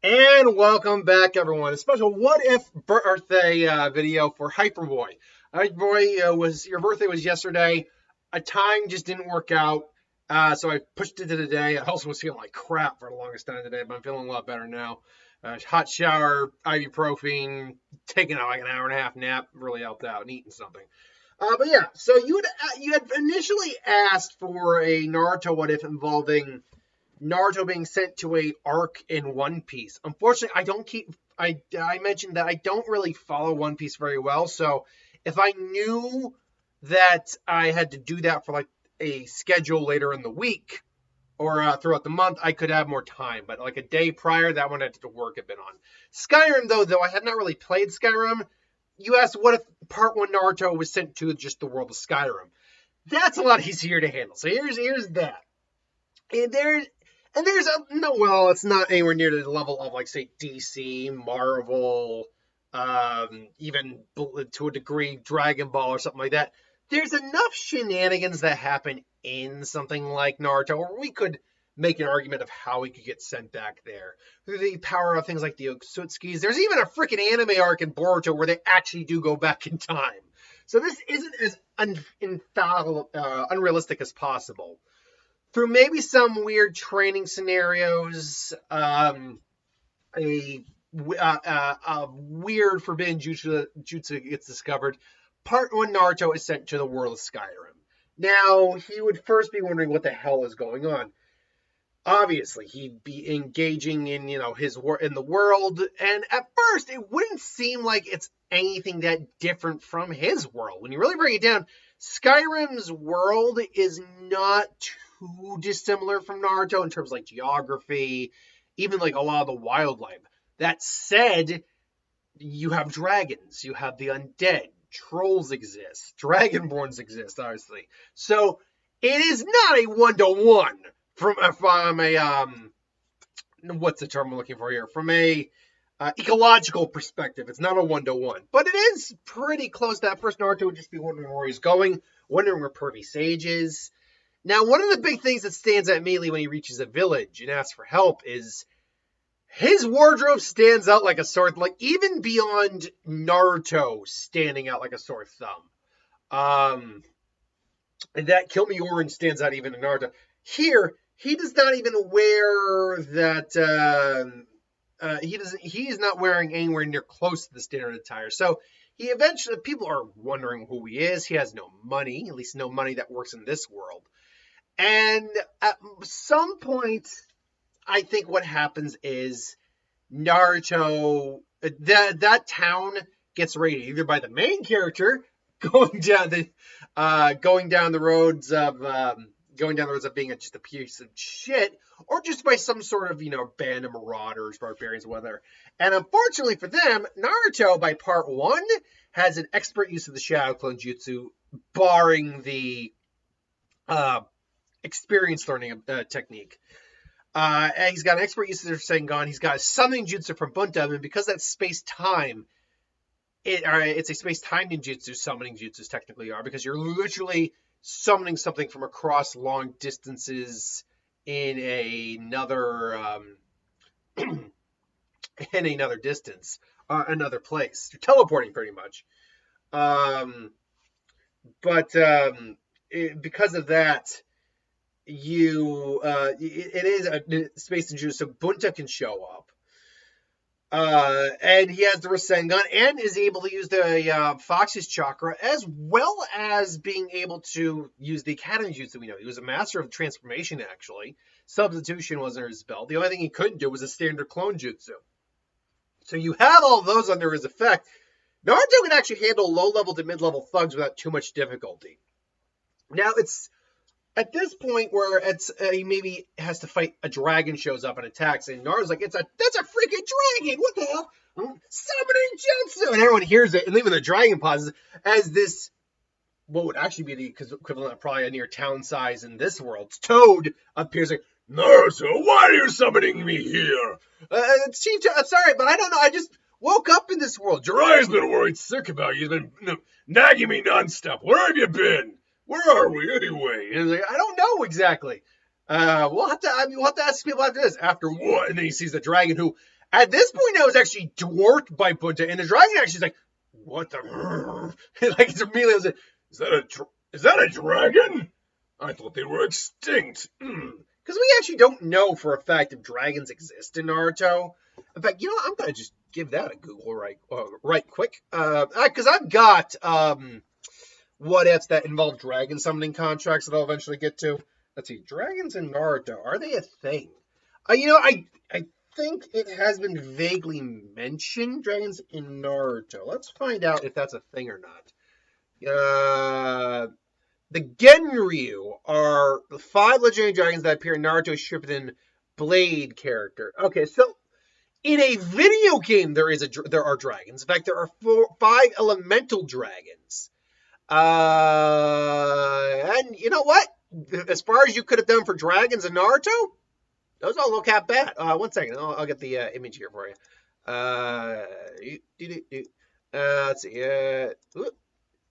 And welcome back, everyone. A special What If birthday video for Hyperboy. Hyperboy, your birthday was yesterday. A time just didn't work out, so I pushed it to today. I also was feeling like crap for the longest time today, but I'm feeling a lot better now. Hot shower, ibuprofen, taking like an hour and a half nap really helped out, and eating something. But yeah, so you had initially asked for a Naruto What If involving Naruto being sent to a arc in One Piece. Unfortunately, I mentioned that I don't really follow One Piece very well, so if I knew that I had to do that for like a schedule later in the week or throughout the month, I could have more time. But like a day prior, that one I had to work a bit on. Skyrim, though I had not really played Skyrim. You asked what if Part 1 Naruto was sent to just the world of Skyrim. That's a lot easier to handle. So here's that. And there's well, it's not anywhere near the level of like say DC, Marvel, even to a degree Dragon Ball or something like that. There's enough shenanigans that happen in something like Naruto where we could make an argument of how he could get sent back there through the power of things like the Otsutskis. There's even a freaking anime arc in Boruto where they actually do go back in time. So this isn't as unrealistic as possible. Through maybe some weird training scenarios, a weird forbidden jutsu gets discovered. Part 1 Naruto is sent to the world of Skyrim. Now, he would first be wondering what the hell is going on. Obviously, he'd be engaging in, in the world, and at first, it wouldn't seem like it's anything that different from his world. When you really break it down, Skyrim's world is not too dissimilar from Naruto in terms of like geography, even like a lot of the wildlife. That said, you have dragons, you have the undead, trolls exist, dragonborns exist, obviously. So it is not a one-to-one from a what's the term I'm looking for here? From a ecological perspective. It's not a one-to-one, but it is pretty close. That first Naruto would just be wondering where he's going, wondering where Pervy Sage is. Now, one of the big things that stands out immediately when he reaches a village and asks for help is his wardrobe stands out like a sore thumb, like even beyond Naruto standing out like a sore thumb. And that Kill Me Orange stands out even in Naruto. Here, he does not even wear that. He's not wearing anywhere near close to the standard attire. So people are wondering who he is. He has no money, at least no money that works in this world. And at some point, I think what happens is Naruto, that town gets raided either by the main character going down the roads of being just a piece of shit, or just by some sort of band of marauders, barbarians, whatever. And unfortunately for them, Naruto by part 1 has an expert use of the Shadow Clone Jutsu, barring the experience learning technique. And he's got an expert use of the Sengon. He's got a summoning jutsu from Bunta, and because that's space-time, it's a space-time ninjutsu. Summoning jutsus technically are, because you're literally summoning something from across long distances in another distance, another place. You're teleporting pretty much. Because of that, it is a space ninja, so Bunta can show up. And he has the Rasengan and is able to use the Fox's chakra, as well as being able to use the Academy Jutsu. We know he was a master of transformation, actually. Substitution was under his belt. The only thing he couldn't do was a standard clone jutsu. So you have all those under his effect. Naruto can actually handle low-level to mid-level thugs without too much difficulty. Now, it's at this point where he maybe has to fight a dragon shows up and attacks, and Naruto's like, that's a freaking dragon! What the hell? Summoning jutsu! And everyone hears it, and even the dragon pauses as this, what would actually be the equivalent of probably a near town size in this world, Toad appears like, Naruto, why are you summoning me here? Chief, I'm sorry, but I don't know, I just woke up in this world. Jiraiya's been worried sick about you. He's been nagging me nonstop. Where have you been? Where are we anyway? And he's like, I don't know exactly. We'll have to ask people after this. After what? And then he sees the dragon who At this point, I was actually dwarfed by Bunta, and the dragon actually is like, what the? Like, it's immediately like, is that a dragon? I thought they were extinct. Because we actually don't know for a fact if dragons exist in Naruto. In fact, I'm gonna just give that a Google right quick. Because I've got what ifs that involve dragon summoning contracts that I'll eventually get to. Let's see, dragons in Naruto, are they a thing? I think it has been vaguely mentioned, dragons in Naruto. Let's find out if that's a thing or not. The Genryu are the 5 legendary dragons that appear in Naruto's Shippuden Blade character. Okay, so in a video game, there are dragons. In fact, there are 5 elemental dragons. And you know what? As far as you could have done for dragons in Naruto, those all look half bad. 1 second, I'll get the image here for you. Let's see.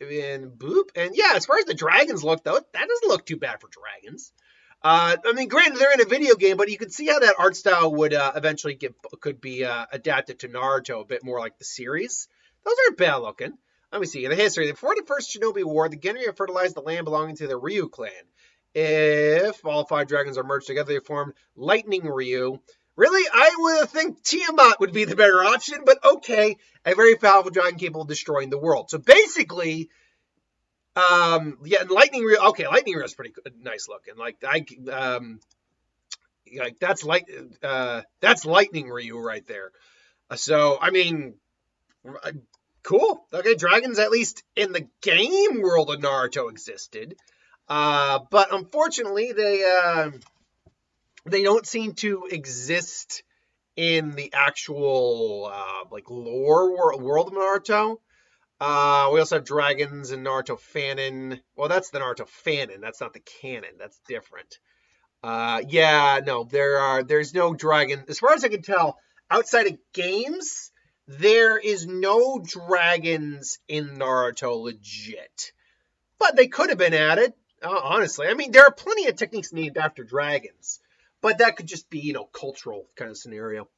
And boop. And yeah, as far as the dragons look, though, that doesn't look too bad for dragons. Granted, they're in a video game, but you can see how that art style would eventually could be adapted to Naruto a bit more like the series. Those aren't bad looking. Let me see. In the history, before the First Shinobi War, the Genryu fertilized the land belonging to the Ryu clan. If all 5 dragons are merged together, they formed Lightning Ryu. Really, I would think Tiamat would be the better option, but okay, a very powerful dragon capable of destroying the world. So basically, Lightning Ryu. Okay, Lightning Ryu is pretty nice looking. That's Lightning Ryu right there. So cool. Okay, dragons at least in the game world of Naruto existed, but unfortunately they don't seem to exist in the actual lore world of Naruto. We also have dragons in Naruto Fanon. Well, that's the Naruto Fanon. That's not the canon. That's different. There's no dragon. As far as I can tell, outside of games, there is no dragons in Naruto legit. But they could have been added, honestly. There are plenty of techniques named after dragons. But that could just be, cultural kind of scenario.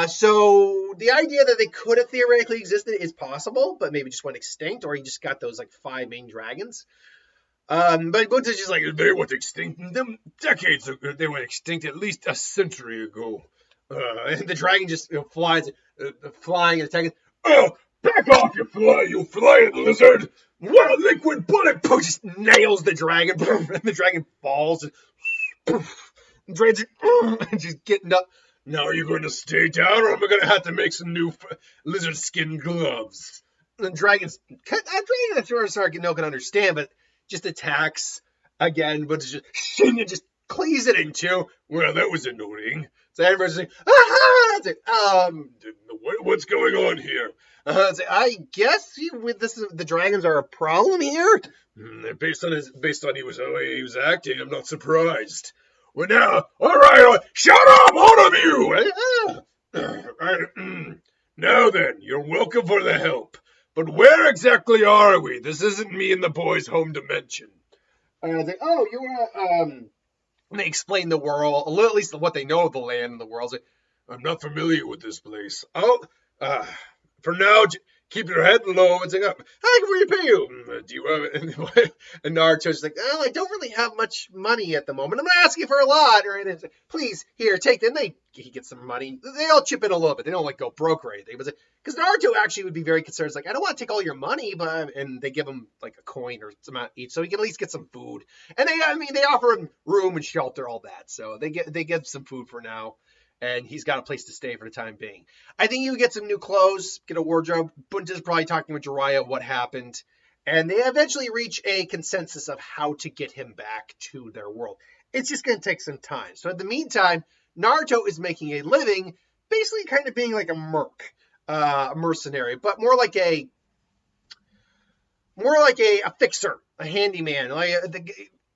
So the idea that they could have theoretically existed is possible, but maybe just went extinct, or you just got those 5 main dragons. But Bunta's just they went extinct decades ago. They went extinct at least a century ago. And the dragon just flies, flying and attacking. Oh, back off, you flying lizard! What a liquid bullet! Just nails the dragon, and the dragon falls. And dragon's just getting up. Now are you going to stay down, or am I going to have to make some new lizard skin gloves? And the dragon's can understand, but just attacks again, but just cleaves it in two. Well, that was annoying. So everybody's like, what's going on here? I guess the dragons are a problem here. Based on how he was acting, I'm not surprised. Well, now, all right, shut up, all of you! Now then, you're welcome for the help. But where exactly are we? This isn't me and the boys' home dimension. They explain the world, at least what they know of the land and the world. I'm not familiar with this place. For now, keep your head low and say, how can we pay you? Do you have it? And Naruto's like, I don't really have much money at the moment. I'm not asking for a lot. Please, here, take it. And he gets some money. They all chip in a little bit. They don't go broke or anything. Because Naruto actually would be very concerned. It's I don't want to take all your money, and they give him a coin or some amount each, so he can at least get some food. And they offer him room and shelter, all that. So they give some food for now. And he's got a place to stay for the time being. I think you get some new clothes, get a wardrobe. Bunta's probably talking with Jiraiya what happened. And they eventually reach a consensus of how to get him back to their world. It's just going to take some time. So in the meantime, Naruto is making a living, basically kind of being like a mercenary, but more like a fixer, a handyman,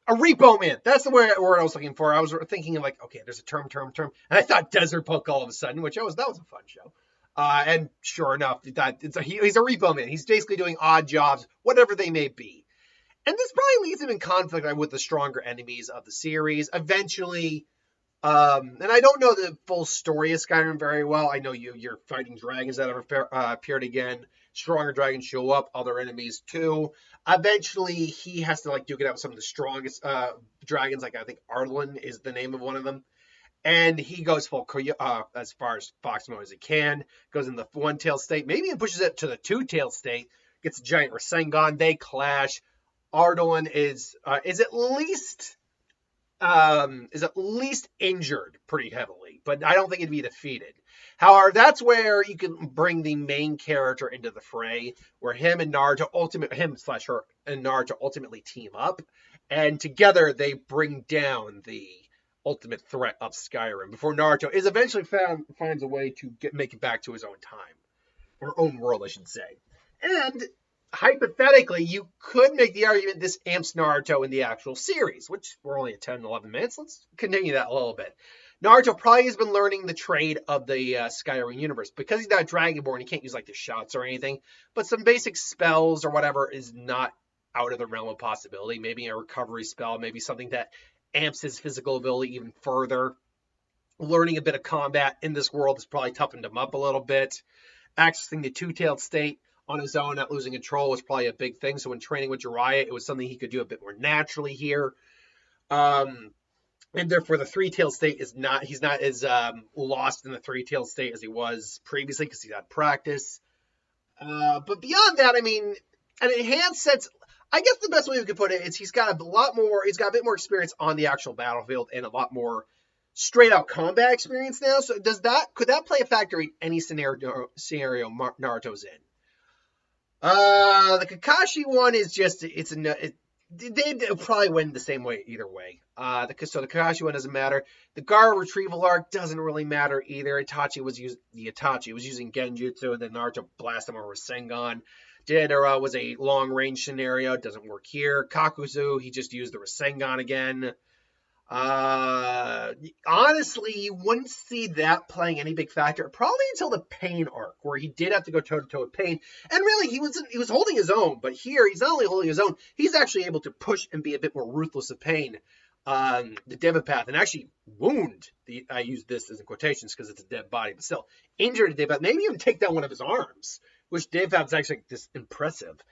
a repo man. That's the word I was looking for. I was thinking of okay, there's a term. And I thought Desert Punk all of a sudden, that was a fun show. And sure enough, he's a repo man. He's basically doing odd jobs, whatever they may be. And this probably leaves him in conflict with the stronger enemies of the series. Eventually, And I don't know the full story of Skyrim very well. I know you're fighting dragons that have appeared again. Stronger dragons show up, other enemies too. Eventually, he has to like duke it out with some of the strongest dragons. Like I think Ardlin is the name of one of them. And he goes full as far as Fox mode as he can. Goes in the one-tailed state. Maybe he pushes it to the two-tailed state. Gets a giant Rasengan. They clash. Ardlin is at least injured pretty heavily, but I don't think it'd be defeated. However, that's where you can bring the main character into the fray, where him and Naruto ultimately team up, and together they bring down the ultimate threat of Skyrim before Naruto is eventually finds a way to make it back to his own time, or own world, I should say. And hypothetically, you could make the argument this amps Naruto in the actual series, which we're only at 10, 11 minutes. Let's continue that a little bit. Naruto probably has been learning the trade of the Skyrim universe. Because he's not Dragonborn, he can't use like the shots or anything. But some basic spells or whatever is not out of the realm of possibility. Maybe a recovery spell, maybe something that amps his physical ability even further. Learning a bit of combat in this world has probably toughened him up a little bit. Accessing the two-tailed state on his own, not losing control, was probably a big thing. So when training with Jiraiya, it was something he could do a bit more naturally here. And therefore, the three-tailed state he's not as lost in the three-tailed state as he was previously because he's had practice. But beyond that, I mean, an enhanced sense, I guess the best way we could put it is he's got a bit more experience on the actual battlefield and a lot more straight-out combat experience now. So could that play a factor in any scenario Naruto's in? The Kakashi one is just, they'd probably win the same way either way. The Kakashi one doesn't matter. The Gaara retrieval arc doesn't really matter either. Itachi was using Genjutsu, and then Naruto blasted him with Rasengan. Deidara was a long-range scenario. It doesn't work here. Kakuzu, he just used the Rasengan again. Honestly, you wouldn't see that playing any big factor probably until the Pain arc, where he did have to go toe to toe with Pain, and really he was holding his own. But here he's not only holding his own, he's actually able to push and be a bit more ruthless of Pain on the Devapath and actually wound I use this as in quotations because it's a dead body, but still injured the Devapath. Maybe even take down one of his arms, which Devapath is actually this impressive.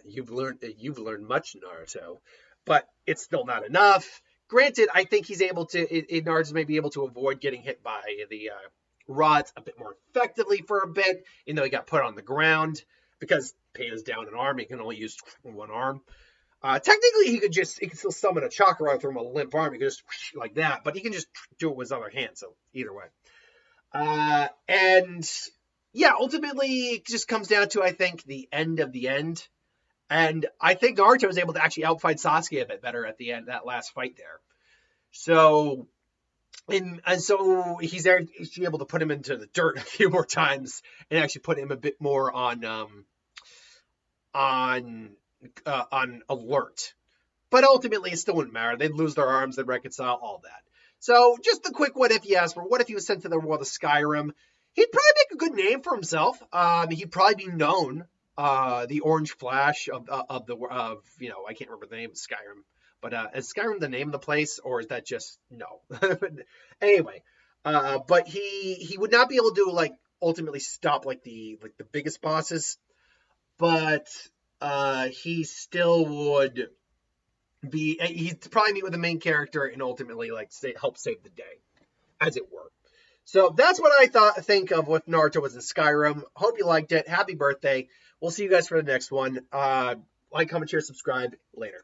You've learned much, Naruto, but it's still not enough. Granted, I think Naruto may be able to avoid getting hit by the rods a bit more effectively for a bit, even though he got put on the ground, because Pain is down an arm, he can only use one arm. Technically, he could still summon a chakra rod from a limp arm, he could just like that, but he can just do it with his other hand, so either way. And yeah, ultimately, it just comes down to, I think, the end of the end. And I think Naruto was able to actually outfight Sasuke a bit better at the end, that last fight there. So, and so he's able to put him into the dirt a few more times and actually put him a bit more on alert. But ultimately, it still wouldn't matter. They'd lose their arms, they'd reconcile, all that. So, just a quick what if you asked for. What if he was sent to the world of Skyrim? He'd probably make a good name for himself. He'd probably be known. The Orange Flash of I can't remember the name of Skyrim, but is Skyrim the name of the place, or is that just no? Anyway, but he would not be able to like ultimately stop like the biggest bosses, but he still would be. He'd probably meet with the main character and ultimately like help save the day, as it were. So that's what I think of what Naruto was in Skyrim. Hope you liked it. Happy birthday. We'll see you guys for the next one. Like, comment, share, subscribe. Later.